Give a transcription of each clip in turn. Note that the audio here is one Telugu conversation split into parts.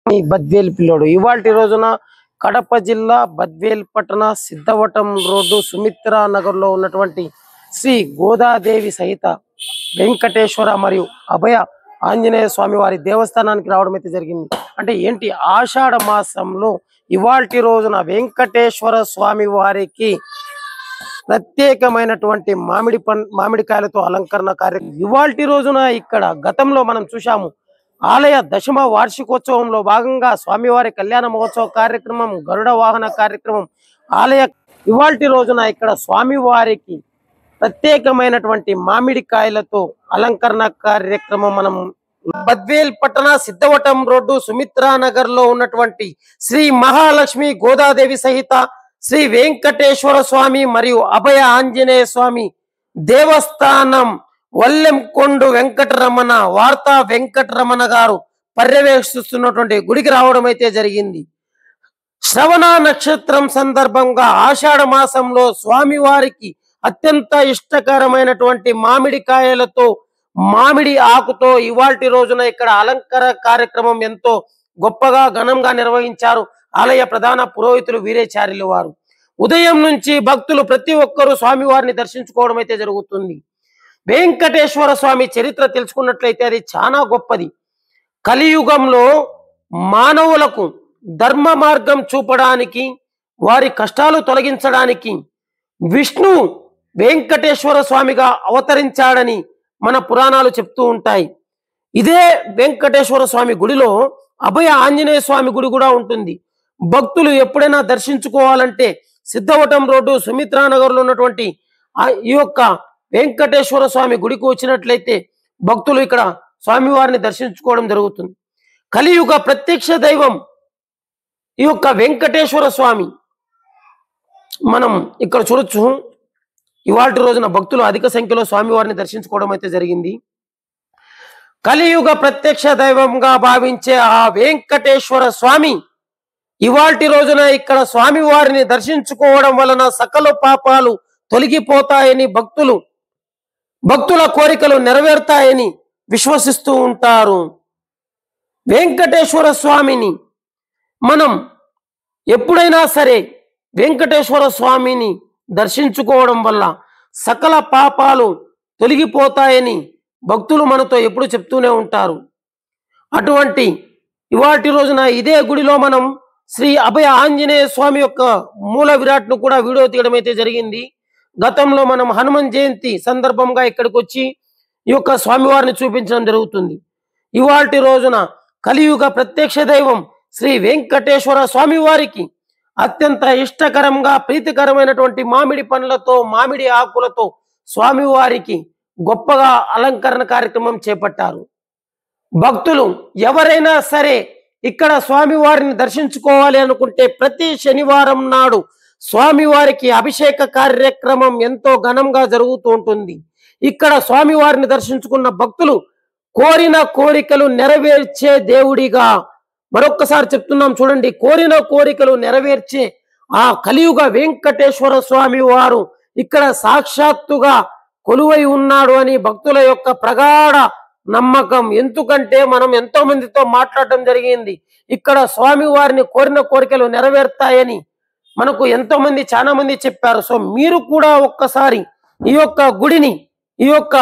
బద్వేల్ పిల్లోడు ఇవాల్టి రోజున కడప జిల్లా బద్వేల్ పట్టణ సిద్ధవటం రోడ్డు సుమిత్రా నగర్ లో ఉన్నటువంటి శ్రీ గోదాదేవి సహిత వెంకటేశ్వర మరియు అభయ ఆంజనేయ స్వామి వారి దేవస్థానానికి రావడం అయితే జరిగింది. అంటే ఏంటి, ఆషాఢ మాసంలో ఇవాల్టి రోజున వెంకటేశ్వర స్వామి వారికి ప్రత్యేకమైనటువంటి మామిడికాయలతో అలంకరణ కార్యక్రమం ఇవాల్టి రోజున ఇక్కడ గతంలో మనం చూశాము. ఆలయ దశమ వార్షికోత్సవంలో భాగంగా స్వామివారి కళ్యాణ మహోత్సవ కార్యక్రమం, గరుడ వాహన కార్యక్రమం, ఆలయ ఇవాల్టి రోజున ఇక్కడ స్వామివారికి ప్రత్యేకమైనటువంటి మామిడికాయలతో అలంకరణ కార్యక్రమం మనం బద్వేల్ పట్టణ సిద్ధవటం రోడ్డు సుమిత్రా నగర్ లో ఉన్నటువంటి శ్రీ మహాలక్ష్మి గోదాదేవి సహిత శ్రీ వెంకటేశ్వర స్వామి మరియు అభయ ఆంజనేయ స్వామి దేవస్థానం వల్లెంకొండు వెంకటరమణ వార్తా వెంకటరమణ గారు పర్యవేక్షిస్తున్నటువంటి గుడికి రావడం అయితే జరిగింది. శ్రవణ నక్షత్రం సందర్భంగా ఆషాఢ మాసంలో స్వామివారికి అత్యంత ఇష్టకరమైనటువంటి మామిడికాయలతో మామిడి ఆకుతో ఇవాల్టి రోజున ఇక్కడ అలంకార కార్యక్రమం ఎంతో గొప్పగా ఘనంగా నిర్వహించారు ఆలయ ప్రధాన పురోహితులు వీరేచార్యులు వారు. ఉదయం నుంచి భక్తులు ప్రతి ఒక్కరూ స్వామివారిని దర్శించుకోవడం అయితే జరుగుతుంది. వెంకటేశ్వర స్వామి చరిత్ర తెలుసుకున్నట్లయితే అది చాలా గొప్పది. కలియుగంలో మానవులకు ధర్మ మార్గం చూపడానికి, వారి కష్టాలు తొలగించడానికి విష్ణు వెంకటేశ్వర స్వామిగా అవతరించాడని మన పురాణాలు చెప్తూ ఉంటాయి. ఇదే వెంకటేశ్వర స్వామి గుడిలో అభయ ఆంజనేయ స్వామి గుడి కూడా ఉంటుంది. భక్తులు ఎప్పుడైనా దర్శించుకోవాలంటే సిద్ధవటం రోడ్డు సుమిత్రా నగర్ లో ఉన్నటువంటి ఈ యొక్క వెంకటేశ్వర స్వామి గుడికి వచ్చినట్లయితే భక్తులు ఇక్కడ స్వామివారిని దర్శించుకోవడం జరుగుతుంది. కలియుగ ప్రత్యక్ష దైవం ఈ యొక్క వెంకటేశ్వర స్వామి మనం ఇక్కడ చూడొచ్చు. ఇవాల్టి రోజున భక్తులు అధిక సంఖ్యలో స్వామివారిని దర్శించుకోవడం అయితే జరిగింది. కలియుగ ప్రత్యక్ష దైవంగా భావించే ఆ వెంకటేశ్వర స్వామి ఇవాల్టి రోజున ఇక్కడ స్వామివారిని దర్శించుకోవడం వలన సకల పాపాలు తొలగిపోతాయని భక్తుల కోరికలు నెరవేరుతాయని విశ్వసిస్తూ ఉంటారు. వెంకటేశ్వర స్వామిని మనం ఎప్పుడైనా సరే వెంకటేశ్వర స్వామిని దర్శించుకోవడం వల్ల సకల పాపాలు తొలగిపోతాయని భక్తులు మనతో ఎప్పుడు చెప్తూనే ఉంటారు. అటువంటి ఇవాల్టి రోజున ఇదే గుడిలో మనం శ్రీ అభయ ఆంజనేయ స్వామి యొక్క మూల విరాట్ను కూడా వీడియో తీయడం అయితే జరిగింది. గతంలో మనం హనుమాన్ జయంతి సందర్భంగా ఇక్కడికి వచ్చి ఈ యొక్క స్వామివారిని చూపించడం జరుగుతుంది. ఇవాల్టి రోజున కలియుగ ప్రత్యక్ష దైవం శ్రీ వెంకటేశ్వర స్వామి వారికి అత్యంత ఇష్టకరంగా ప్రీతికరమైనటువంటి మామిడి పండ్లతో, మామిడి ఆకులతో స్వామివారికి గొప్పగా అలంకరణ కార్యక్రమం చేపట్టారు. భక్తులు ఎవరైనా సరే ఇక్కడ స్వామివారిని దర్శించుకోవాలి అనుకుంటే ప్రతి శనివారం నాడు స్వామివారికి అభిషేక కార్యక్రమం ఎంతో ఘనంగా జరుగుతూ ఉంటుంది. ఇక్కడ స్వామివారిని దర్శించుకున్న భక్తులు కోరిన కోరికలు నెరవేర్చే దేవుడిగా, మరొక్కసారి చెప్తున్నాం చూడండి, కోరిన కోరికలు నెరవేర్చే ఆ కలియుగ వెంకటేశ్వర స్వామి వారు ఇక్కడ సాక్షాత్తుగా కొలువై ఉన్నాడు అని భక్తుల యొక్క ప్రగాఢ నమ్మకం. ఎందుకంటే మనం ఎంతో మందితో మాట్లాడటం జరిగింది. ఇక్కడ స్వామి వారిని కోరిన కోరికలు నెరవేరుతాయని మనకు ఎంతో మంది, చాలా మంది చెప్పారు. సో మీరు కూడా ఒక్కసారి ఈ యొక్క గుడిని, ఈ యొక్క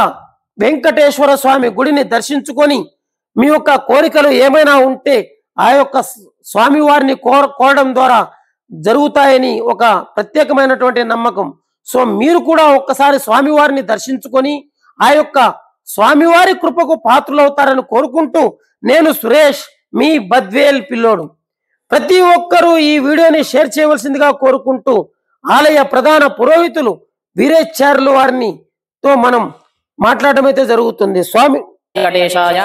వెంకటేశ్వర స్వామి గుడిని దర్శించుకొని మీ యొక్క కోరికలు ఏమైనా ఉంటే ఆ యొక్క స్వామి వారిని కోరడం ద్వారా జరుగుతాయని ఒక ప్రత్యేకమైనటువంటి నమ్మకం. సో మీరు కూడా ఒక్కసారి స్వామివారిని దర్శించుకొని ఆ యొక్క స్వామివారి కృపకు పాత్రులవుతారని కోరుకుంటూ, నేను సురేష్, మీ బద్వేల్ పిల్లోడు. ప్రతి ఒక్కరూ ఈ వీడియోని షేర్ చేయవలసిందిగా కోరుకుంటూ ఆలయ ప్రధాన పురోహితులు వీరేచార్యులు వారిని తో మనం మాట్లాడడం అయితే జరుగుతుంది. స్వామి వెంకటేశాయ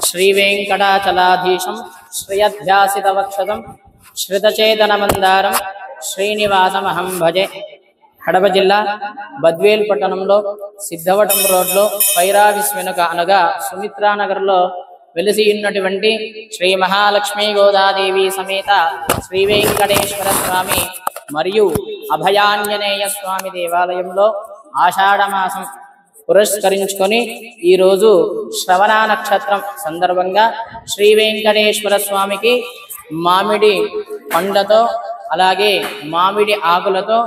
శ్రీ వెంకటాచలాధీశం శ్రియధ్యాసిత వక్షదం శ్రితచేతన మందారం శ్రీనివాసమహం భజే. కడప జిల్లా బద్వేల్ పట్టణంలో సిద్ధవటం రోడ్లో పైరావిస్ వెనుక అనగా సుమిత్రా నగర్లో వెలిసి ఉన్నటువంటి శ్రీ మహాలక్ష్మి గోదాదేవి సమేత శ్రీ వెంకటేశ్వర స్వామి మరియు అభయాంజనేయ స్వామి దేవాలయంలో ఆషాఢ మాసం పురస్కరించుకొని ఈరోజు శ్రవణ నక్షత్రం సందర్భంగా శ్రీ వెంకటేశ్వర స్వామికి మామిడి పండ్లతో అలాగే మామిడి ఆకులతో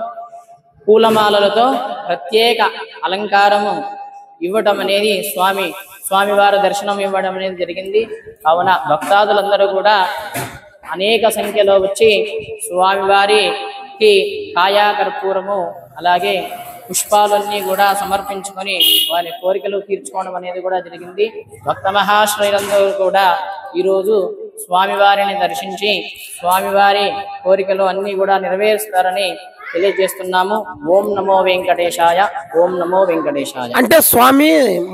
పూలమాలలతో ప్రత్యేక అలంకారము ఇవ్వటం అనేది స్వామివారి దర్శనం ఇవ్వడం అనేది జరిగింది. కావున భక్తాదులందరూ కూడా అనేక సంఖ్యలో వచ్చి స్వామివారికి కాయాకర్పూరము అలాగే పుష్పాలన్నీ కూడా సమర్పించుకొని వారి కోరికలు తీర్చుకోవడం అనేది కూడా జరిగింది. భక్త మహాశ్రేయులందరూ కూడా ఈరోజు స్వామివారిని దర్శించి స్వామివారి కోరికలు అన్నీ కూడా నెరవేరుస్తారని తెలియజేస్తున్నాము. ఓం నమో వెంకటేశాయ, ఓం నమో వెంకటేశాయ. అంటే స్వామి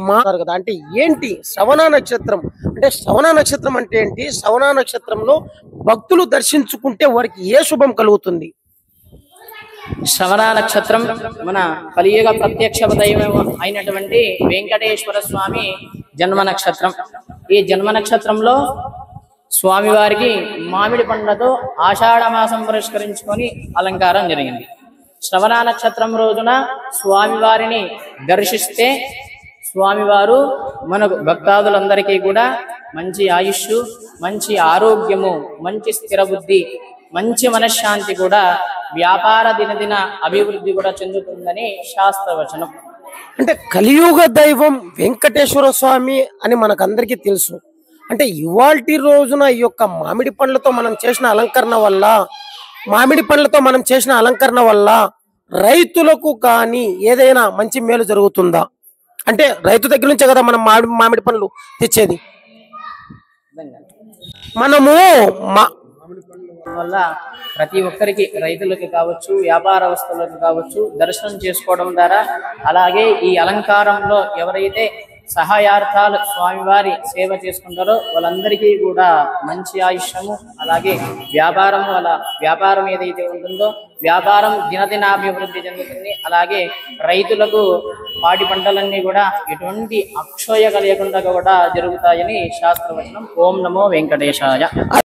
మాట్లాడారు కదా, అంటే ఏంటి శ్రవణ నక్షత్రం? అంటే శ్రవణ నక్షత్రం అంటే ఏంటి? శ్రవణ నక్షత్రంలో భక్తులు దర్శించుకుంటే వారికి ఏ శుభం కలుగుతుంది? శ్రవణ నక్షత్రం మన కలియుగ ప్రత్యక్ష దైవం అయినటువంటి వెంకటేశ్వర స్వామి జన్మ నక్షత్రం. ఈ జన్మ నక్షత్రంలో స్వామివారికి మామిడి పండ్లతో ఆషాఢ మాసం పురస్కరించుకొని అలంకారం జరిగింది. శ్రవణ నక్షత్రం రోజున స్వామివారిని దర్శిస్తే స్వామివారు మనకు భక్తాదులందరికీ కూడా మంచి ఆయుష్, మంచి ఆరోగ్యము, మంచి స్థిర బుద్ధి, మంచి మనశ్శాంతి కూడా, వ్యాపార దినదిన అభివృద్ధి కూడా చెందుతుందని శాస్త్రవచనం. అంటే కలియుగ దైవం వెంకటేశ్వర స్వామి అని మనకందరికీ తెలుసు. అంటే ఇవాల్టి రోజున ఈ యొక్క మామిడి పండ్లతో మనం చేసిన అలంకరణ వల్ల రైతులకు కానీ ఏదైనా మంచి మేలు జరుగుతుందా? అంటే రైతు దగ్గర నుంచే కదా మనం మామిడి పండ్లు తెచ్చేది. మనము వల్ల ప్రతి ఒక్కరికి, రైతులకి కావచ్చు, వ్యాపారస్తులకు కావచ్చు, దర్శనం చేసుకోవడం ద్వారా, అలాగే ఈ అలంకారంలో ఎవరైతే సహాయార్థాలు స్వామివారి సేవ చేసుకుంటారో వాళ్ళందరికీ కూడా మంచి ఆయుష్యము, అలాగే వ్యాపారం ఏదైతే ఉంటుందో వ్యాపారం దినదినాభివృద్ధి చెందుతుంది. అలాగే రైతులకు పాడి పంటలన్నీ కూడా ఎటువంటి అక్షయ కలిగకుండా కూడా జరుగుతాయని శాస్త్రవచనం. ఓం నమో వెంకటేశాయ.